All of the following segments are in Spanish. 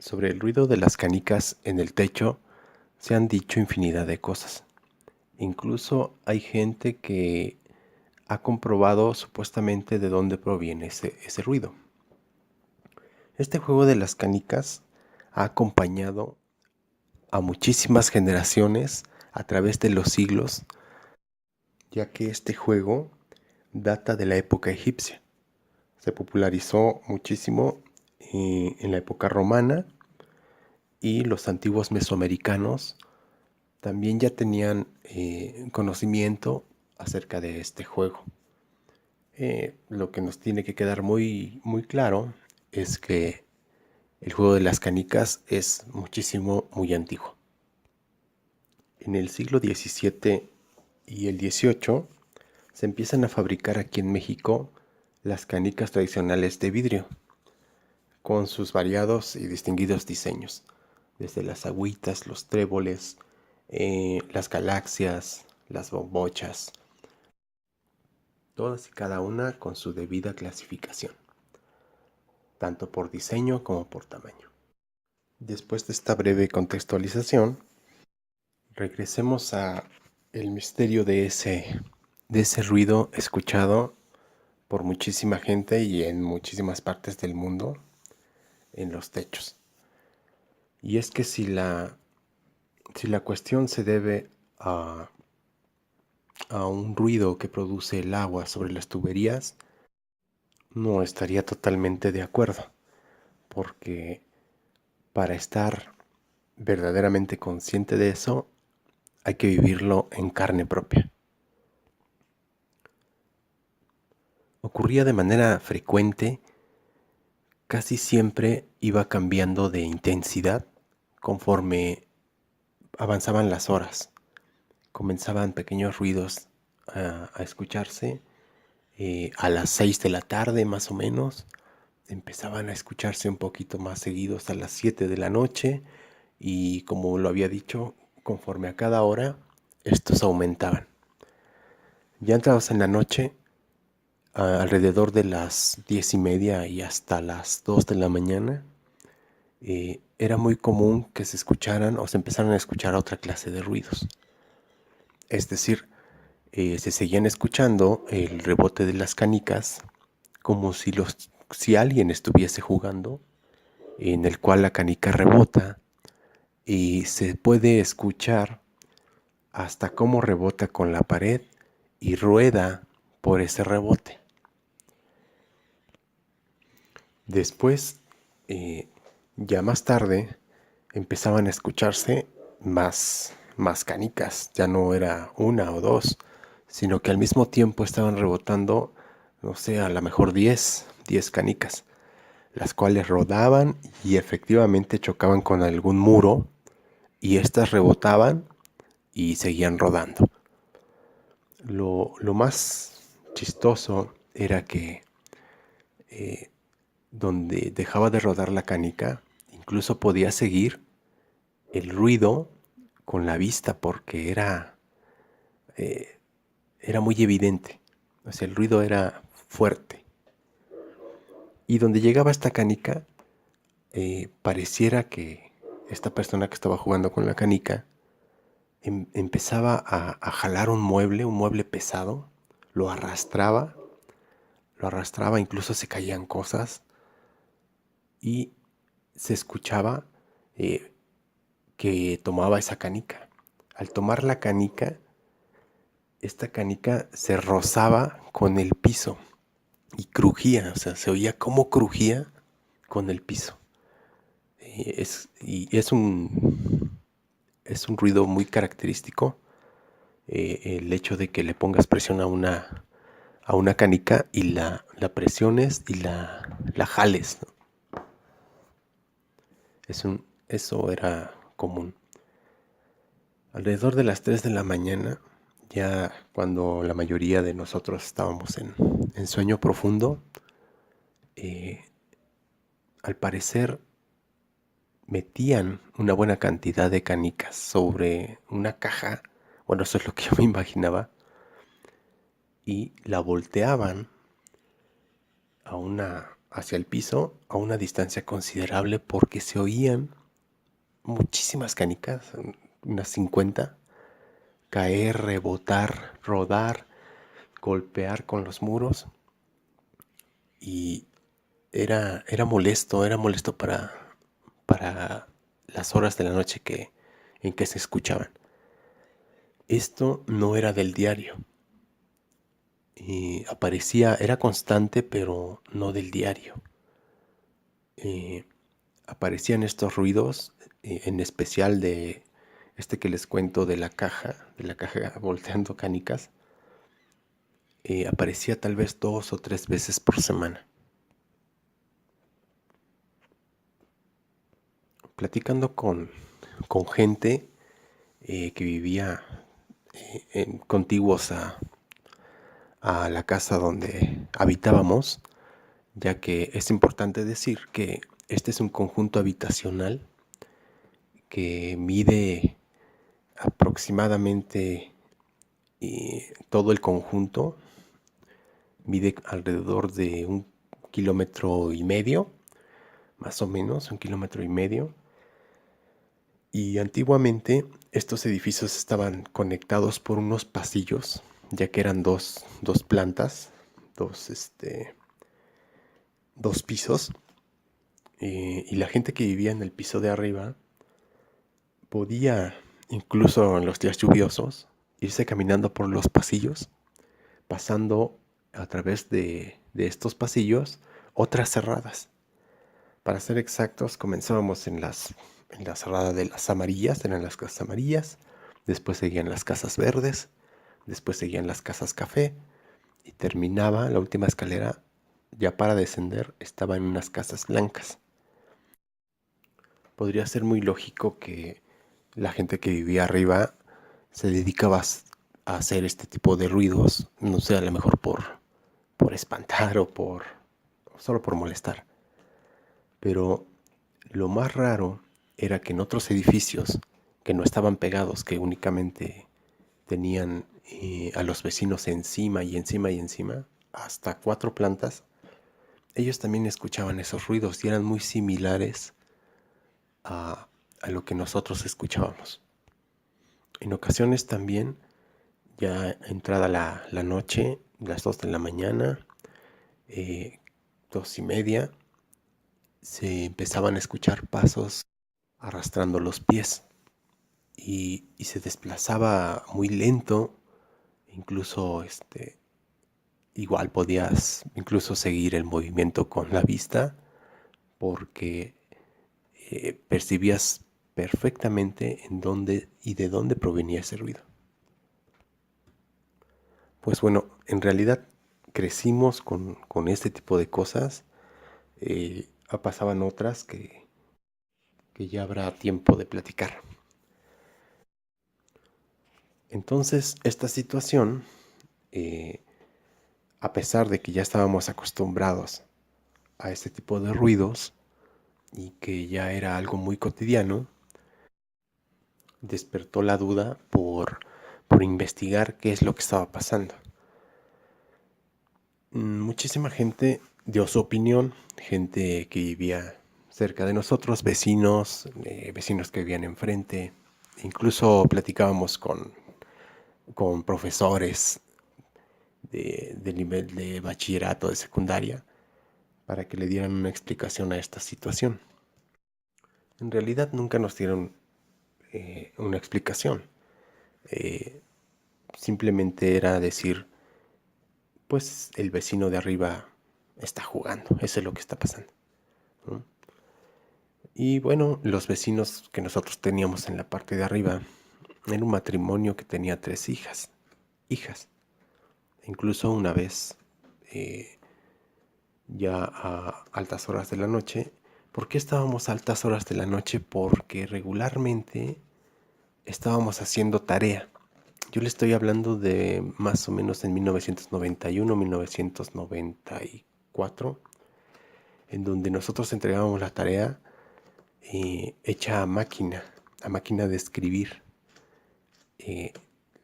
Sobre el ruido de las canicas en el techo se han dicho infinidad de cosas. Incluso hay gente que ha comprobado supuestamente de dónde proviene ese ruido. Este juego de las canicas ha acompañado a muchísimas generaciones a través de los siglos, ya que este juego data de la época egipcia. Se popularizó muchísimo en la época romana, y los antiguos mesoamericanos también ya tenían conocimiento acerca de este juego. Lo que nos tiene que quedar muy claro es que el juego de las canicas es muy antiguo. En el siglo XVII y el XVIII se empiezan a fabricar aquí en México las canicas tradicionales de vidrio, con sus variados y distinguidos diseños, desde las agüitas, los tréboles, las galaxias, las bombochas, todas y cada una con su debida clasificación, tanto por diseño como por tamaño. Después de esta breve contextualización, regresemos a el misterio de ese ruido escuchado por muchísima gente y en muchísimas partes del mundo en los techos. Y es que si la cuestión se debe a un ruido que produce el agua sobre las tuberías, no estaría totalmente de acuerdo, porque para estar verdaderamente consciente de eso, hay que vivirlo en carne propia. Ocurría de manera frecuente, casi siempre iba cambiando de intensidad conforme avanzaban las horas. Comenzaban pequeños ruidos a escucharse a las 6 de la tarde más o menos. Empezaban a escucharse un poquito más seguidos a las 7 de la noche y, como lo había dicho, conforme a cada hora, estos aumentaban. Ya entrados en la noche, alrededor de las 10:30 y hasta las 2 de la mañana, era muy común que se escucharan o se empezaran a escuchar otra clase de ruidos. Es decir, se seguían escuchando el rebote de las canicas como si alguien estuviese jugando, en el cual la canica rebota y se puede escuchar hasta cómo rebota con la pared y rueda por ese rebote. Después, ya más tarde, empezaban a escucharse más canicas. Ya no era una o dos, sino que al mismo tiempo estaban rebotando, no sé, a lo mejor 10 canicas, las cuales rodaban y efectivamente chocaban con algún muro, y estas rebotaban y seguían rodando. Lo más chistoso era que donde dejaba de rodar la canica, incluso podía seguir el ruido con la vista, porque era muy evidente. O sea, el ruido era fuerte. Y donde llegaba esta canica, pareciera que esta persona que estaba jugando con la canica empezaba a jalar un mueble pesado, lo arrastraba, incluso se caían cosas y se escuchaba que tomaba esa canica. Al tomar la canica, esta canica se rozaba con el piso y crujía, o sea, se oía cómo crujía con el piso. Es un ruido muy característico, el hecho de que le pongas presión a una canica y la presiones y la jales, ¿no? Eso era común. Alrededor de las 3 de la mañana, ya cuando la mayoría de nosotros estábamos en sueño profundo, eh, al parecer metían una buena cantidad de canicas sobre una caja. Bueno, eso es lo que yo me imaginaba. Y la volteaban a hacia el piso a una distancia considerable porque se oían muchísimas canicas, unas 50, caer, rebotar, rodar, golpear con los muros y era molesto para las horas de la noche en que se escuchaban. Esto no era del diario. Y era constante, pero no del diario. Eh, Aparecían estos ruidos, en especial de este que les cuento de la caja volteando canicas. Aparecía tal vez 2 o 3 veces por semana. Platicando con gente que vivía contiguos a la casa donde habitábamos, ya que es importante decir que este es un conjunto habitacional que mide aproximadamente, todo el conjunto mide alrededor de 1,5 kilómetros, más o menos 1,5 kilómetros. Y antiguamente estos edificios estaban conectados por unos pasillos, ya que eran dos plantas, dos, este, dos pisos, y la gente que vivía en el piso de arriba podía, incluso en los días lluviosos, irse caminando por los pasillos, pasando a través de estos pasillos otras cerradas. Para ser exactos, comenzábamos en la cerrada de las amarillas, eran las casas amarillas, después seguían las casas verdes, después seguían las casas café y terminaba la última escalera, ya para descender, estaba en unas casas blancas. Podría ser muy lógico que la gente que vivía arriba se dedicaba a hacer este tipo de ruidos, no sé, a lo mejor por espantar o solo por molestar. Pero lo más raro era que en otros edificios que no estaban pegados, que únicamente tenían a los vecinos encima y encima y encima, hasta 4 plantas, ellos también escuchaban esos ruidos y eran muy similares a, a lo que nosotros escuchábamos. En ocasiones también, ya entrada la noche, las 2 de la mañana, 2:30, se empezaban a escuchar pasos arrastrando los pies y se desplazaba muy lento, incluso igual podías incluso seguir el movimiento con la vista porque percibías perfectamente en dónde y de dónde provenía ese ruido. Pues bueno, en realidad crecimos con este tipo de cosas. Pasaban otras que ya habrá tiempo de platicar. Entonces, esta situación, eh, a pesar de que ya estábamos acostumbrados a este tipo de ruidos y que ya era algo muy cotidiano, despertó la duda por investigar qué es lo que estaba pasando. Muchísima gente dio su opinión, gente que vivía cerca de nosotros, vecinos, vecinos que vivían enfrente, incluso platicábamos con profesores del nivel de bachillerato, de secundaria, para que le dieran una explicación a esta situación. En realidad nunca nos dieron una explicación. Eh, Simplemente era decir, pues el vecino de arriba está jugando, eso es lo que está pasando, ¿no? Y bueno, los vecinos que nosotros teníamos en la parte de arriba, era un matrimonio que tenía 3 hijas. Incluso una vez, eh, ya a altas horas de la noche. ¿Por qué estábamos a altas horas de la noche? Porque regularmente estábamos haciendo tarea. Yo le estoy hablando de más o menos en 1991, 1994, en donde nosotros entregábamos la tarea hecha a máquina de escribir. Eh,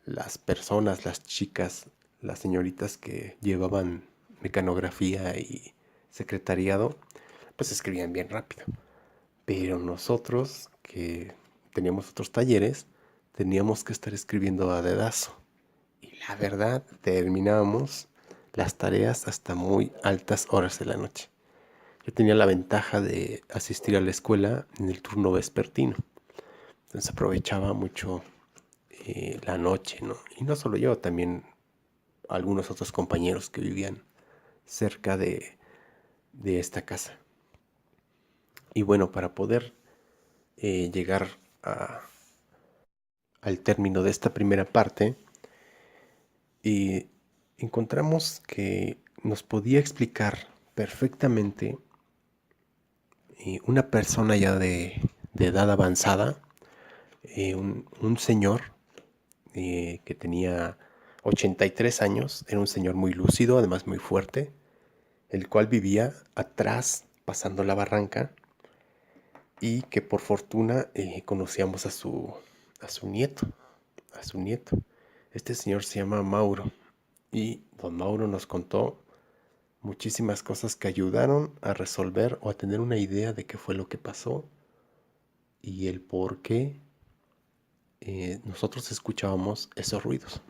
las personas, las chicas, las señoritas que llevaban mecanografía y secretariado, pues escribían bien rápido. Pero nosotros, que teníamos otros talleres, teníamos que estar escribiendo a dedazo. Y la verdad, terminábamos las tareas hasta muy altas horas de la noche. Yo tenía la ventaja de asistir a la escuela en el turno vespertino. Entonces aprovechaba mucho la noche, ¿no? Y no solo yo, también algunos otros compañeros que vivían cerca de esta casa. Y bueno, para poder llegar al término de esta primera parte, encontramos que nos podía explicar perfectamente una persona ya de edad avanzada, un señor que tenía 83 años, era un señor muy lúcido, además muy fuerte, el cual vivía atrás, pasando la barranca, y que por fortuna conocíamos a su nieto, a su nieto. Este señor se llama Mauro, y don Mauro nos contó muchísimas cosas que ayudaron a resolver o a tener una idea de qué fue lo que pasó y el por qué nosotros escuchábamos esos ruidos.